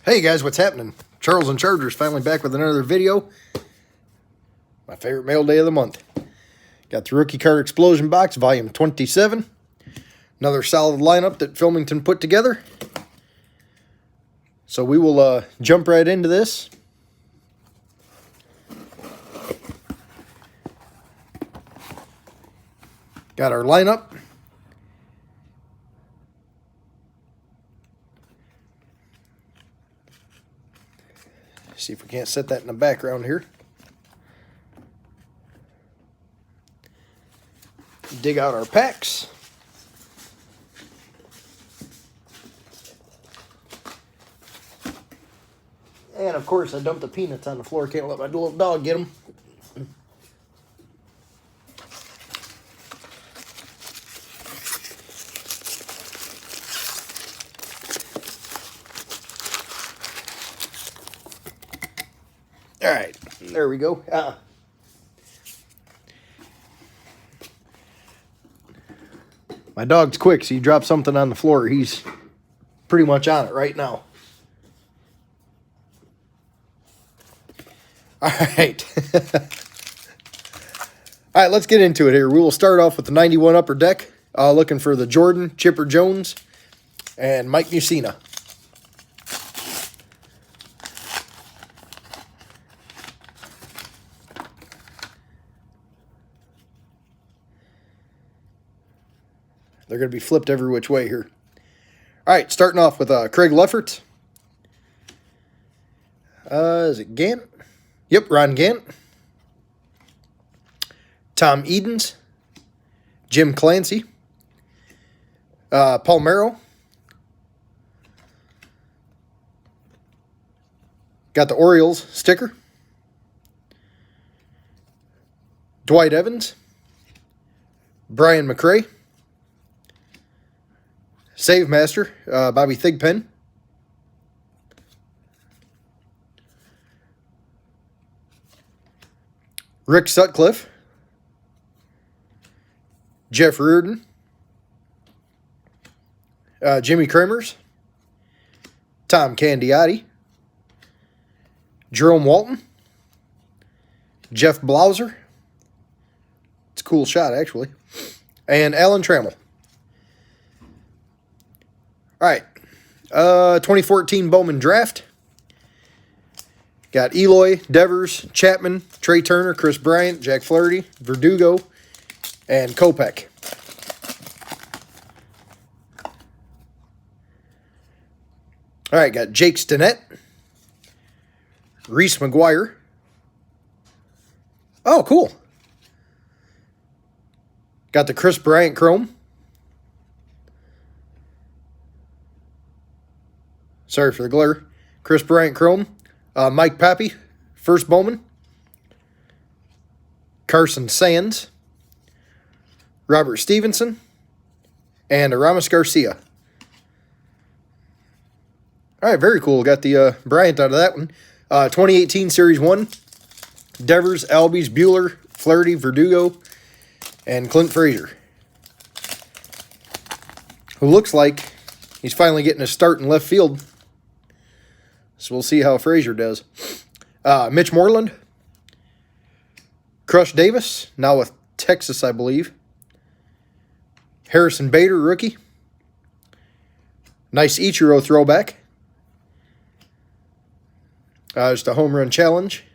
Hey guys, what's happening? Charles and Chargers finally back with another video. My favorite mail day of the month. Got the rookie card Explosion Box V.27. Another solid lineup that Filmington put together. So we will jump right into this. Got our lineup. See if we can't set that in the background here. Dig out our packs. And of course I dumped the peanuts on the floor. Can't let my little dog get them. All right, there we go. My dog's quick, so you drop something on the floor, he's pretty much on it right now. All right. All right, let's get into it here. We will start off with the 91 Upper Deck, looking for the Jordan, Chipper Jones, and Mike Mussina. They're going to be flipped every which way here. All right, starting off with Craig Leffert. Is it Gant? Yep, Ron Gant. Tom Edens. Jim Clancy. Paul Merrill. Got the Orioles sticker. Dwight Evans. Brian McRae. Save Master, Bobby Thigpen. Rick Sutcliffe. Jeff Reardon. Jimmy Kramers. Tom Candiotti. Jerome Walton. Jeff Blauser. It's a cool shot, actually. And Alan Trammell. All right, 2014 Bowman Draft. Got Eloy, Devers, Chapman, Trey Turner, Chris Bryant, Jack Flaherty, Verdugo, and Kopech. All right, got Jake Stinnett, Reese McGuire. Oh, cool. Got the Chris Bryant Chrome. Sorry for the glare. Chris Bryant Chrome. Mike Pappy, first Bowman. Carson Sands. Robert Stevenson. And Aramis Garcia. All right, very cool. Got the Bryant out of that one. 2018 Series 1. Devers, Albies, Bueller, Flaherty, Verdugo, and Clint Frazier. Who looks like he's finally getting a start in left field. So we'll see how Frazier does. Mitch Moreland. Crush Davis, now with Texas, I believe. Harrison Bader, rookie. Nice Ichiro throwback. Just a home run challenge.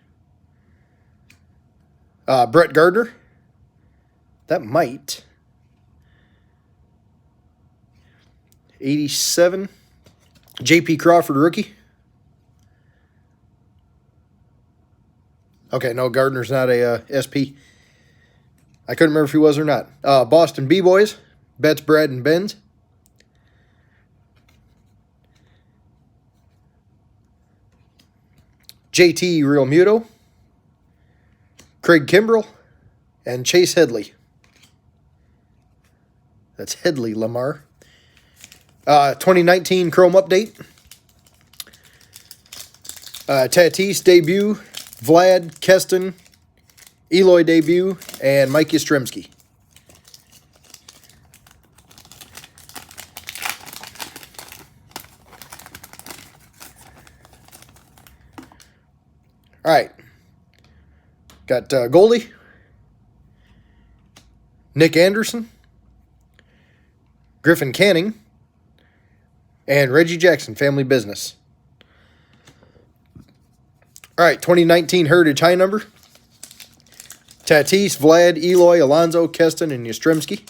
Brett Gardner. That might. 87. J.P. Crawford, rookie. Okay, no, Gardner's not a SP. I couldn't remember if he was or not. Boston B-Boys, Betts, Brad, and Benz. JT Real Muto. Craig Kimbrell. And Chase Headley. That's Headley Lamar. 2019 Chrome Update. Tatis debut. Vlad, Keston, Eloy debut, and Mike Yastrzemski. All right. Got Goldie, Nick Anderson, Griffin Canning, and Reggie Jackson, family business. All right, 2019 Heritage High Number. Tatis, Vlad, Eloy, Alonso, Keston, and Yastrzemski.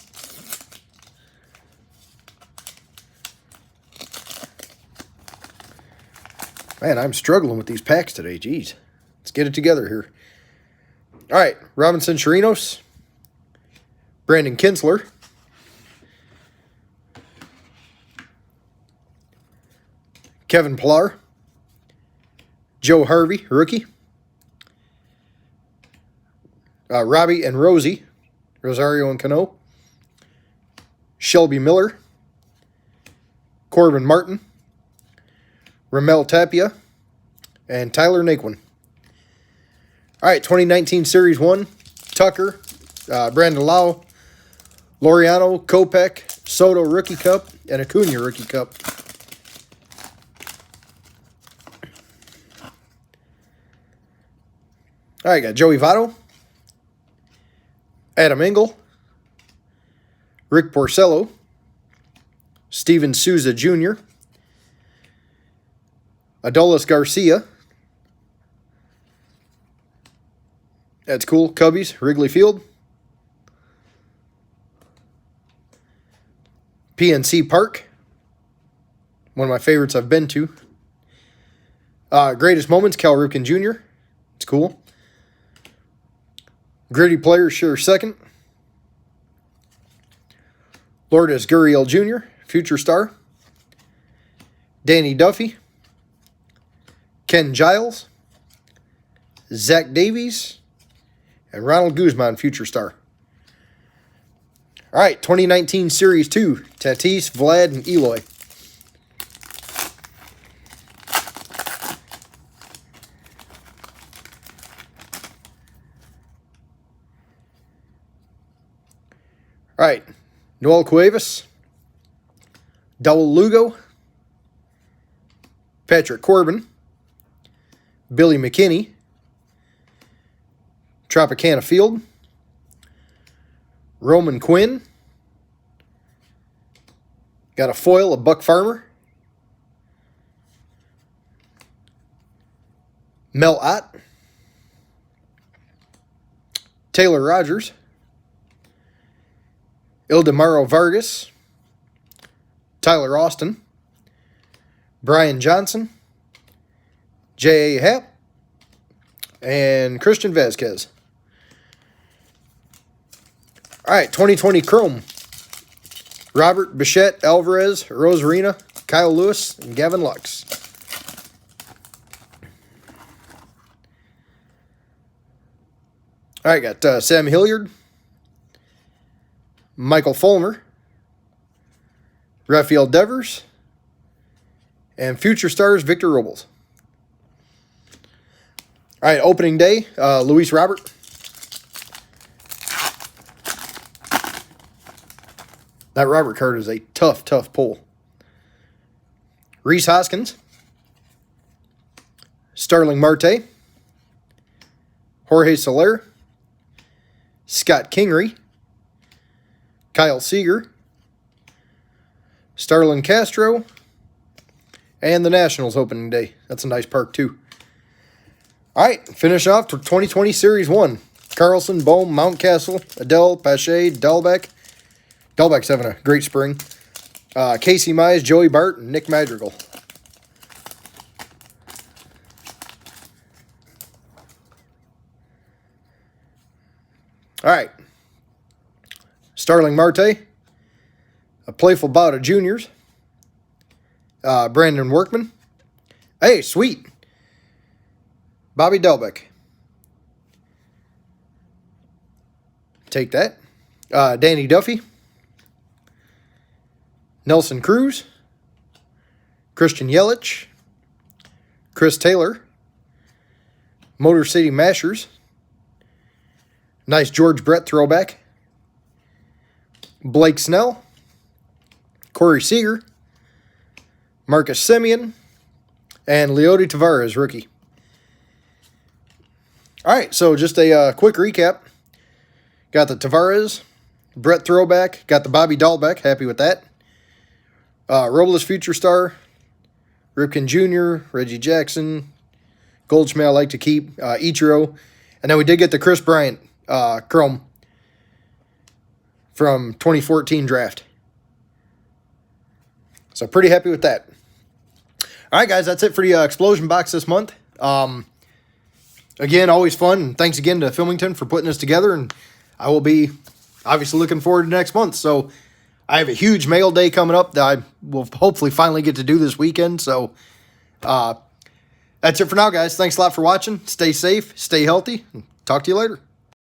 Man, I'm struggling with these packs today. Jeez. Let's get it together here. All right, Robinson Chirinos, Brandon Kinsler, Kevin Pillar, Joe Harvey, rookie, Robbie and Rosie, Rosario and Cano, Shelby Miller, Corbin Martin, Ramel Tapia, and Tyler Naquin. All right, 2019 Series 1, Tucker, Brandon Lau, Laureano, Kopech, Soto Rookie Cup, and Acuna Rookie Cup. All right, got Joey Votto, Adam Engel, Rick Porcello, Steven Souza Jr., Adolis Garcia. That's cool. Cubbies, Wrigley Field. PNC Park. One of my favorites I've been to. Greatest Moments, Cal Ripken Jr. It's cool. Gritty Players, sure second. Lourdes Gurriel Jr., future star. Danny Duffy. Ken Giles. Zach Davies. And Ronald Guzman, future star. All right, 2019 Series 2, Tatis, Vlad, and Eloy. All right, Noel Cuevas, Dawel Lugo, Patrick Corbin, Billy McKinney, Tropicana Field, Roman Quinn, got a foil of Buck Farmer, Mel Ott, Taylor Rogers, Ildemaro Vargas, Tyler Austin, Brian Johnson, J.A. Happ, and Christian Vasquez. All right, 2020 Chrome. Robert, Bichette, Alvarez, Rosarina, Kyle Lewis, and Gavin Lux. All right, got Sam Hilliard, Michael Fulmer, Rafael Devers, and future stars Victor Robles. All right, opening day, Luis Robert. That Robert card is a tough, tough pull. Rhys Hoskins, Starling Marte, Jorge Soler, Scott Kingery, Kyle Seager, Starlin Castro, and the Nationals opening day. That's a nice park, too. All right, finish off to 2020 Series 1. Carlson, Bohm, Mountcastle, Adele, Pache, Dalbec. Dalbec's having a great spring. Casey Mize, Joey Bart, and Nick Madrigal. All right. Starling Marte. A playful bout of juniors. Brandon Workman. Hey, sweet. Bobby Dalbec. Take that. Danny Duffy. Nelson Cruz. Christian Yelich. Chris Taylor. Motor City Mashers. Nice George Brett throwback. Blake Snell. Corey Seager. Marcus Semien. And Leody Tavares, rookie. All right, so just a quick recap. Got the Tavares, Brett throwback. Got the Bobby Dahlbeck. Happy with that. Robles Future Star, Ripken Jr., Reggie Jackson, Goldschmidt I like to keep, Ichiro. And then we did get the Chris Bryant Chrome from 2014 draft. So pretty happy with that. All right, guys, that's it for the Explosion box this month. Again, always fun. And thanks again to Filmington for putting this together. And I will be obviously looking forward to next month. So I have a huge mail day coming up that I will hopefully finally get to do this weekend. So that's it for now, guys. Thanks a lot for watching. Stay safe, stay healthy, and talk to you later.